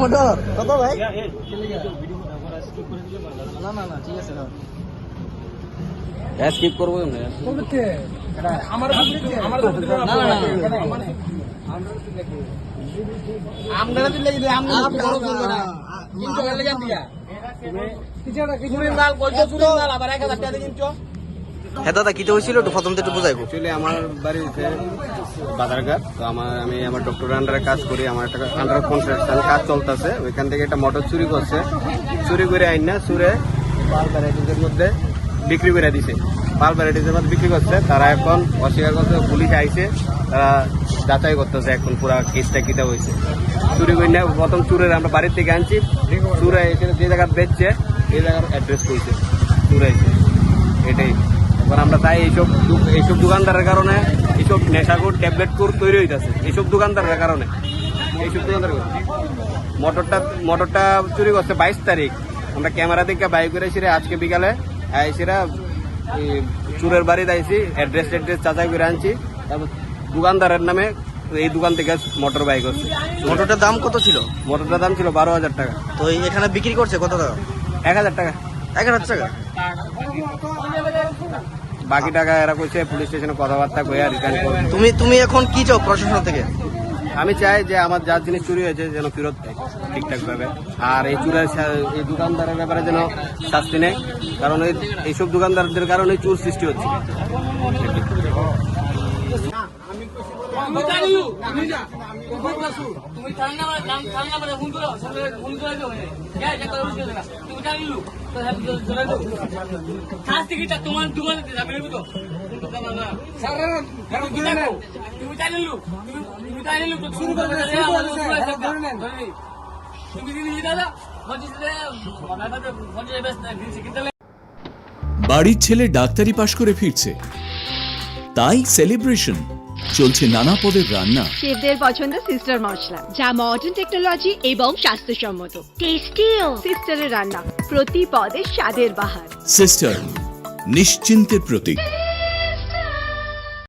Motor কত ভাই? না না না ঠিক আছে না স্কিপ করবো না আমার আমদানা দিলে যদি আমদানা বড় করবে না কিন্তু হলে জান দিয়া চুরির মাল কইছো চুরির মাল আবার 1000 টাকা দিয়ে কিনছো। হ্যাঁ দাদা কিতে হয়েছিল একটু প্রথম থেকে বুঝাইবো। অ্যাকচুয়ালি আমার বাড়িতে বাজারঘাট, তো আমি আমার ডক্টরের আন্ডারে কাজ করি, আমার একটা আন্ডার কনস্ট্রাকশন কাজ চলতেছে, ওইখান থেকে একটা মোটর চুরি করছে, চুরি করে আইন না চুরে পাল ভ্যারাইটিসের মধ্যে বিক্রি করে দিছে, পাল ভ্যারাইটিসের মধ্যে বিক্রি করছে। তারা এখন অস্বীকার করছে, পুলিশ আইছে, তারা যাচাই করতেছে এখন পুরা কেসটা কিটা হয়েছে। চুরি করে না প্রথম চুরের আমরা বাড়ির থেকে আনছি, চুরে এসে যে জায়গায় বেচছে এই জায়গার অ্যাড্রেস কইছে চুরাইছে, এটাই। এবার আমরা চাই এইসব দোকানদারের কারণে এইসব নেশাকুর ট্যাবলেট কোর তৈরি হইতেছে, এইসব দোকানদারের কারণে। এইসব দোকানদার মোটরটা চুরি করছে 22 তারিখ, আমরা ক্যামেরা দেখে বাইক করে এসে আজকে বিকালে আইসিরা চুরের বাড়িতে আইসি, অ্যাড্রেস যাচাই করে আনছি। তারপর দোকানদারের নামে এই দোকান থেকে মোটর বাইক হচ্ছে। মোটরটার দাম কত ছিল? মোটরটার দাম ছিল 12,000 টাকা। তো এখানে বিক্রি করছে কত টাকা? 1000 টাকা। 1000 টাকা। বাকি টাকা এরা কইছে পুলিশ স্টেশনে কথাবার্তা কইয়া রিটার্ন করবে। তুমি এখন কি চাও প্রশাসন থেকে? আমি চাই যে আমার যার জিনিস চুরি হয়েছে যেন ফেরত দেয় ঠিকঠাক ভাবে, আর এই চুরের এই দোকানদারের ব্যাপারে যেন শাস্তি নেয়, কারণ এইসব দোকানদারদের কারণে চুর সৃষ্টি হচ্ছে। বাড়ির ছেলে ডাক্তারি পাশ করে ফিরছে, তাই সেলিব্রেশন চলছে নানা পদের রান্না। শেফদের পছন্দ সিস্টার মশলা, যা মডার্ন টেকনোলজি এবং স্বাস্থ্যসম্মত। টেস্টিও সিস্টারের রান্না, প্রতি পদে স্বাদের বাহার। সিস্টার নিশ্চিন্তের প্রতীক।